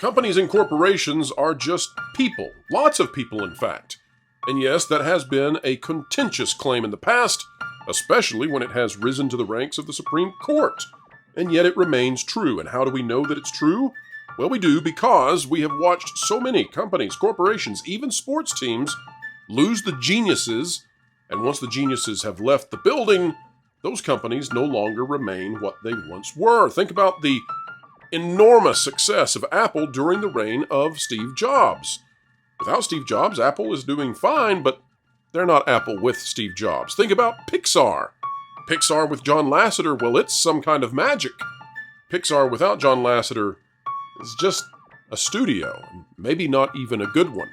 Companies and corporations are just people, lots of people in fact. And yes, that has been a contentious claim in the past, especially when it has risen to the ranks of the Supreme Court. And yet it remains true. And how do we know that it's true? Well, we do because we have watched so many companies, corporations, even sports teams lose the geniuses, and once the geniuses have left the building, those companies no longer remain what they once were. Think about the enormous success of Apple during the reign of Steve Jobs. Without Steve Jobs, Apple is doing fine, but they're not Apple with Steve Jobs. Think about Pixar. Pixar with John Lasseter, well, it's some kind of magic. Pixar without John Lasseter is just a studio, maybe not even a good one.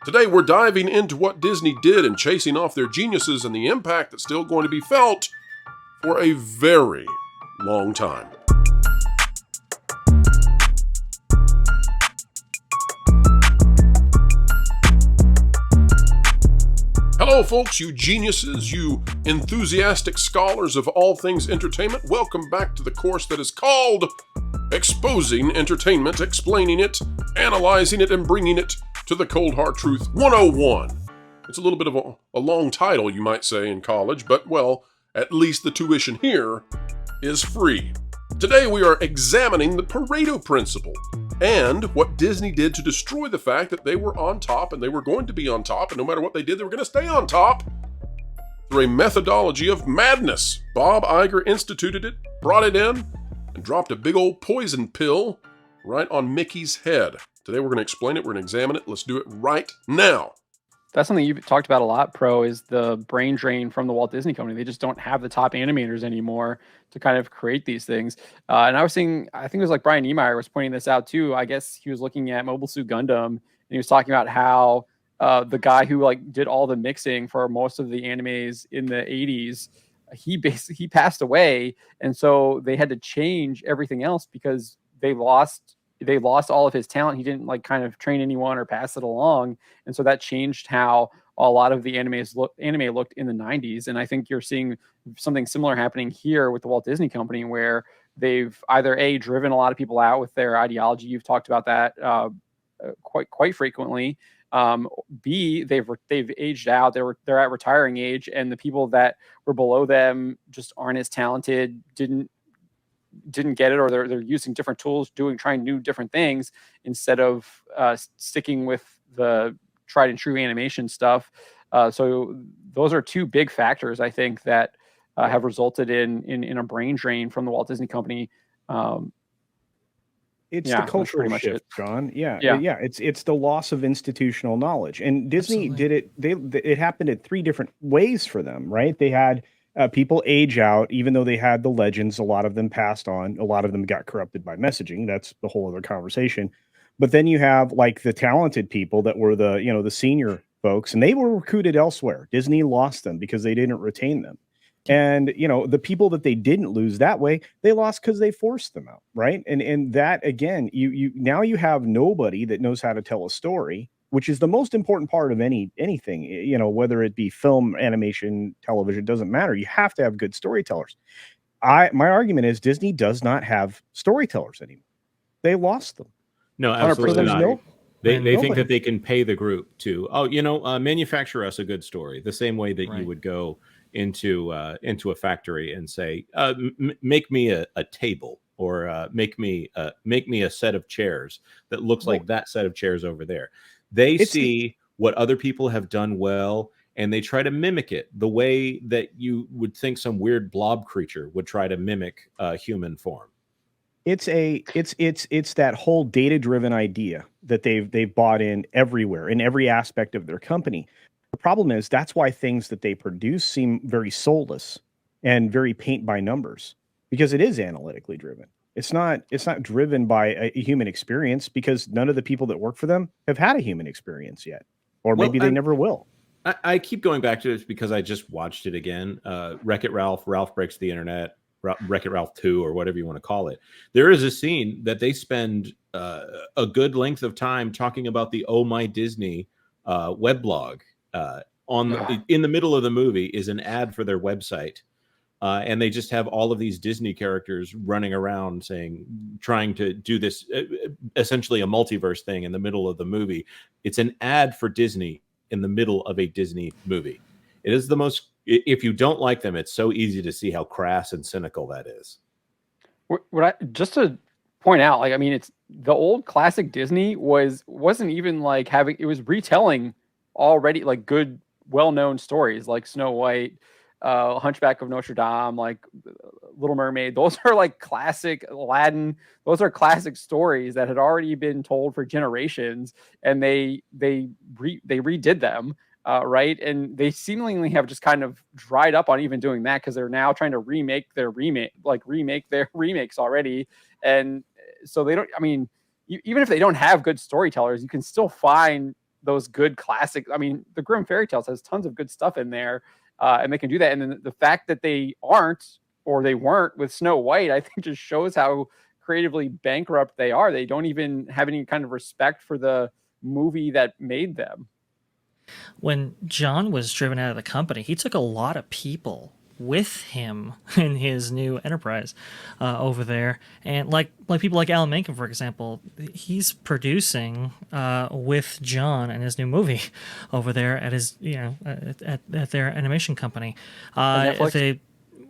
Today, we're diving into what Disney did in chasing off their geniuses and the impact that's still going to be felt for a very long time. Hello, folks, you geniuses, you enthusiastic scholars of all things entertainment. Welcome back to the course that is called Exposing Entertainment, Explaining It, Analyzing It, and Bringing It to the Cold Hard Truth 101. It's a little bit of a long title, you might say, in college, but, well, at least the tuition here is free. Today we are examining the Pareto Principle and what Disney did to destroy the fact that they were on top and they were going to be on top, and no matter what they did, they were going to stay on top through a methodology of madness. Bob Iger instituted it, brought it in, and dropped a big old poison pill right on Mickey's head. Today we're going to explain it, we're going to examine it. Let's do it right now. That's something you've talked about a lot, Pro, is the brain drain from the Walt Disney Company. They just don't have the top animators anymore to kind of create these things. And I was seeing, I think it was like Brian Niemeyer was pointing this out too. I guess he was looking at Mobile Suit Gundam, and he was talking about how the guy who like did all the mixing for most of the animes in the 80s, he passed away. And so they had to change everything else because they lost all of his talent. He didn't like kind of train anyone or pass it along. And so that changed how a lot of the anime looked in the 90s. And I think you're seeing something similar happening here with the Walt Disney Company, where they've either driven a lot of people out with their ideology. You've talked about that quite frequently. B, they've aged out. They're at retiring age, and the people that were below them just aren't as talented, didn't get it, or they're using different tools, trying new different things instead of sticking with the tried and true animation stuff. So those are two big factors, I think, that have resulted in a brain drain from the Walt Disney Company. It's the cultural shift, John. Yeah. It's the loss of institutional knowledge, and Disney did it. It happened in three different ways for them, right? They had people age out, even though they had the legends. A lot of them passed on. A lot of them got corrupted by messaging. That's the whole other conversation. But then you have like the talented people that were the senior folks, and they were recruited elsewhere. Disney lost them because they didn't retain them. And, the people that they didn't lose that way, they lost because they forced them out. Right. And that, again, now you have nobody that knows how to tell a story, which is the most important part of anything, whether it be film, animation, television, doesn't matter. You have to have good storytellers. My argument is Disney does not have storytellers anymore. They lost them. No, absolutely not. They think that they can pay the group to, manufacture us a good story, the same way that you would go into a factory and say, make me a table, or make me a set of chairs that looks like that set of chairs over there. They see what other people have done well, and they try to mimic it the way that you would think some weird blob creature would try to mimic human form. It's that whole data-driven idea that they've bought in everywhere, in every aspect of their company. The problem is that's why things that they produce seem very soulless and very paint by numbers, because it is analytically driven. It's not driven by a human experience, because none of the people that work for them have had a human experience yet, or maybe they never will. I keep going back to this because I just watched it again. Wreck-It Ralph, Ralph Breaks the Internet, Wreck-It Ralph 2, or whatever you want to call it. There is a scene that they spend a good length of time talking about the Oh My Disney weblog. In the middle of the movie is an ad for their website. and they just have all of these Disney characters running around trying to do this essentially a multiverse thing in the middle of the movie. It's an ad for Disney in the middle of a Disney movie. It is the most, if you don't like them, it's so easy to see how crass and cynical that is. Just to point out, like, I mean, it's the old classic Disney wasn't even like it was retelling already like good, well-known stories like Snow White, Hunchback of Notre Dame, like Little Mermaid. Those are like classic Aladdin. Those are classic stories that had already been told for generations, and they redid them, right? And they seemingly have just kind of dried up on even doing that because they're now trying to remake their remakes already. And so they don't. I mean, even if they don't have good storytellers, you can still find those good classic. I mean, the Grimm fairy tales has tons of good stuff in there. And they can do that. And then the fact that they aren't, or they weren't with Snow White, I think just shows how creatively bankrupt they are. They don't even have any kind of respect for the movie that made them. When John was driven out of the company, he took a lot of people with him in his new enterprise over there, and like people like Alan Menken, for example, he's producing with John and his new movie over there at his at their animation company. Netflix?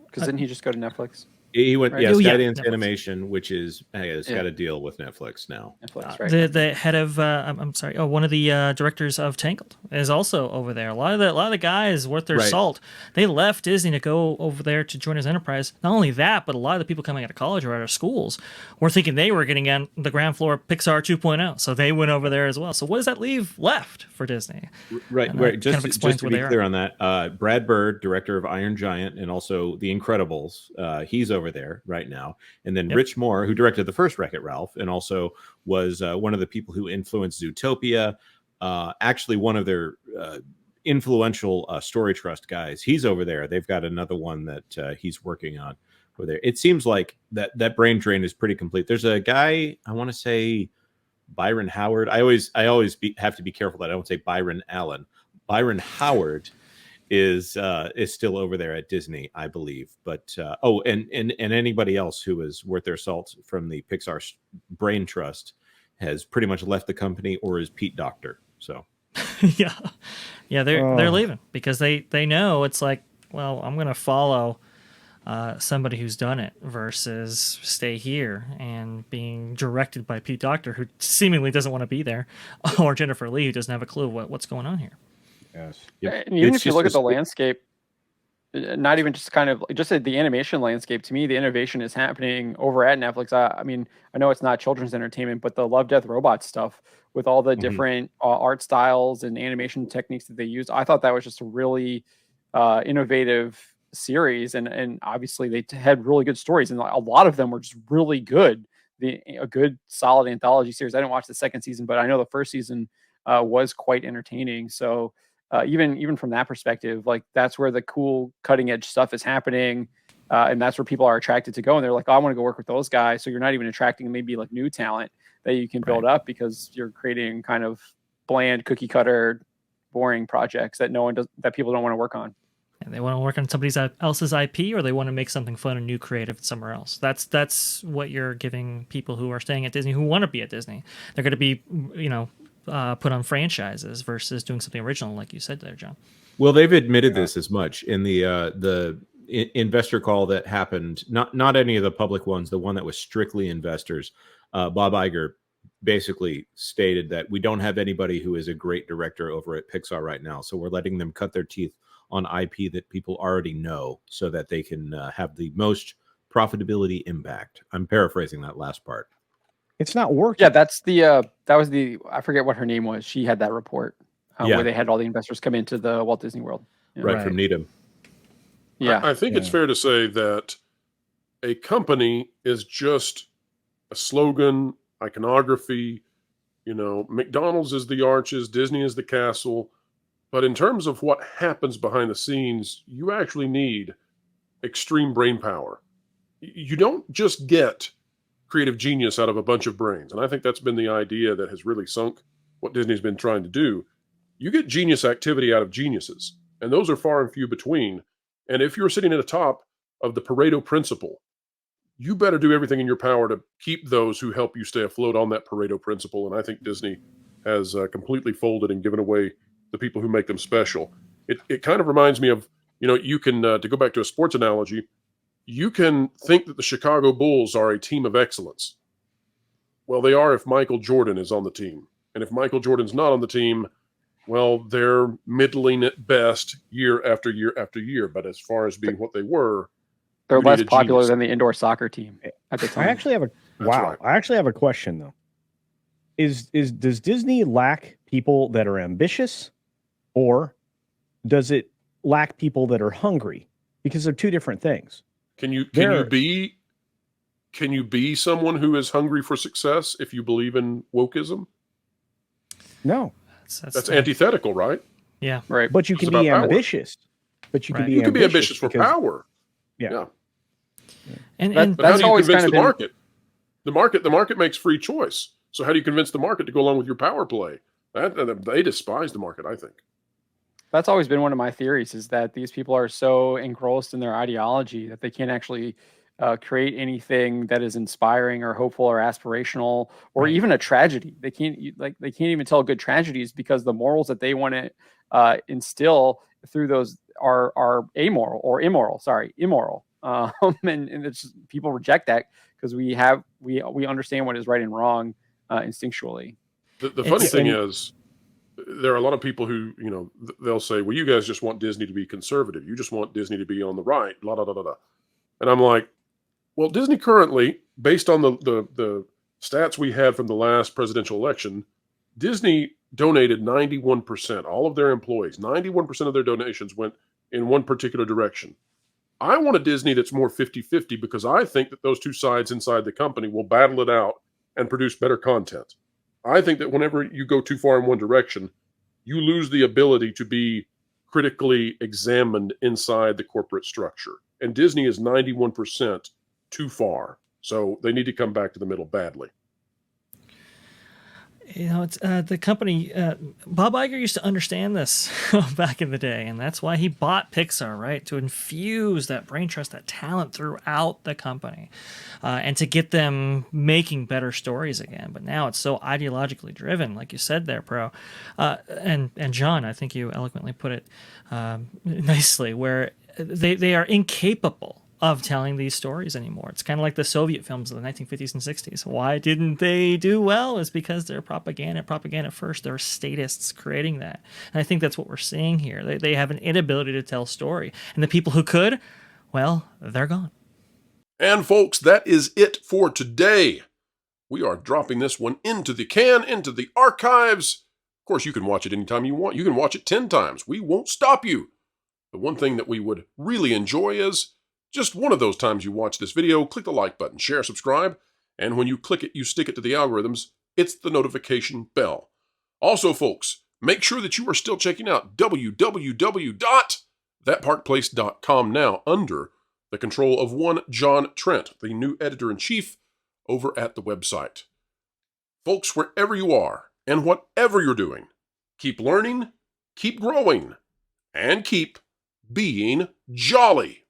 Because didn't he just go to Netflix? He went, right? Skydance Netflix. Animation, which has got a deal with Netflix now. Netflix, right? The head of, one of the directors of Tangled is also over there. A lot of the guys worth their salt. They left Disney to go over there to join his enterprise. Not only that, but a lot of the people coming out of college or out of schools were thinking they were getting on the ground floor of Pixar 2.0, so they went over there as well. So what does that leave left for Disney? Right. Just to be clear on that, Brad Bird, director of Iron Giant and also The Incredibles, he's over there right now. And then Rich Moore, who directed the first Wreck-It Ralph and also was one of the people who influenced Zootopia, actually one of their influential Story Trust guys. He's over there. They've got another one that he's working on over there. It seems like that brain drain is pretty complete. There's a guy, I want to say Byron Howard. I always have to be careful that I don't say Byron Allen. Byron Howard is still over there at Disney, I believe. But and anybody else who is worth their salt from the Pixar Brain Trust has pretty much left the company or is Pete Docter. So they're leaving because they know it's like, well, I'm gonna follow somebody who's done it versus stay here and being directed by Pete Docter, who seemingly doesn't want to be there, or Jennifer Lee, who doesn't have a clue what's going on here. Yes. Yep. And even if you look at the landscape, not even just kind of just the animation landscape, to me, the innovation is happening over at Netflix. I mean, I know it's not children's entertainment, but the Love, Death, Robots stuff with all the different art styles and animation techniques that they use, I thought that was just a really innovative series. And obviously they had really good stories, and a lot of them were just really good. A good, solid anthology series. I didn't watch the second season, but I know the first season was quite entertaining. So even from that perspective, like that's where the cool cutting edge stuff is happening. And that's where people are attracted to go. And they're like, oh, I want to go work with those guys. So you're not even attracting maybe like new talent that you can build up because you're creating kind of bland, cookie cutter, boring projects that that people don't want to work on. And they want to work on somebody else's IP, or they want to make something fun and new, creative somewhere else. That's what you're giving people who are staying at Disney, who want to be at Disney. They're going to be, put on franchises versus doing something original, like you said there, John. Well, they've admitted this as much in the investor call that happened. Not any of the public ones. The one that was strictly investors. Bob Iger basically stated that we don't have anybody who is a great director over at Pixar right now, so we're letting them cut their teeth on IP that people already know, so that they can have the most profitability impact. I'm paraphrasing that last part. It's not working. Yeah, that was I forget what her name was. She had that report where they had all the investors come into the Walt Disney World. Yeah. Right from Needham. Yeah, I think it's fair to say that a company is just a slogan, iconography. McDonald's is the arches, Disney is the castle. But in terms of what happens behind the scenes, you actually need extreme brain power. You don't just get creative genius out of a bunch of brains. And I think that's been the idea that has really sunk what Disney's been trying to do. You get genius activity out of geniuses, and those are far and few between. And if you're sitting at the top of the Pareto principle. You better do everything in your power to keep those who help you stay afloat on that Pareto principle. And I think Disney has completely folded and given away the people who make them special. It kind of reminds me of, you can, to go back to a sports analogy, you can think that the Chicago Bulls are a team of excellence. Well, they are if Michael Jordan is on the team. And if Michael Jordan's not on the team, well, they're middling at best year after year after year. But as far as being what they were, they're less popular than the indoor soccer team at the time. I actually have a question though. Does Disney lack people that are ambitious, or does it lack people that are hungry? Because they're two different things. Can you be someone who is hungry for success if you believe in wokeism? No. That's antithetical, right? Yeah. Right. But you can be ambitious. But you can be ambitious for power. Yeah. And but how do you convince the market? The market makes free choice. So how do you convince the market to go along with your power play? They despise the market, I think. That's always been one of my theories, is that these people are so engrossed in their ideology that they can't actually create anything that is inspiring or hopeful or aspirational or even a tragedy. They can't even tell good tragedies because the morals that they want to instill through those are amoral or immoral. Immoral. And it's just, people reject that because we understand what is right and wrong instinctually. The funny thing is, there are a lot of people who, they'll say, well, you guys just want Disney to be conservative. You just want Disney to be on the right, la da da da da. And I'm like, well, Disney currently, based on the stats we had from the last presidential election, Disney donated 91%, all of their employees, 91% of their donations went in one particular direction. I want a Disney that's more 50-50 because I think that those two sides inside the company will battle it out and produce better content. I think that whenever you go too far in one direction, you lose the ability to be critically examined inside the corporate structure. And Disney is 91% too far. So they need to come back to the middle badly. It's the company. Bob Iger used to understand this back in the day, and that's why he bought Pixar, right? To infuse that brain trust, that talent throughout the company, and to get them making better stories again. But now it's so ideologically driven, like you said there, Pro. And John, I think you eloquently put it nicely, where they are incapable of telling these stories anymore. It's kind of like the Soviet films of the 1950s and 60s. Why didn't they do well? Is because they're propaganda first. They're statists creating that. And I think that's what we're seeing here. They have an inability to tell story. And the people who could, well, they're gone. And folks, that is it for today. We are dropping this one into the can, into the archives. Of course, you can watch it anytime you want. You can watch it 10 times. We won't stop you. The one thing that we would really enjoy is just one of those times you watch this video, click the like button, share, subscribe, and when you click it, you stick it to the algorithms, it's the notification bell. Also, folks, make sure that you are still checking out www.thatparkplace.com now under the control of one John Trent, the new editor-in-chief over at the website. Folks, wherever you are and whatever you're doing, keep learning, keep growing, and keep being jolly.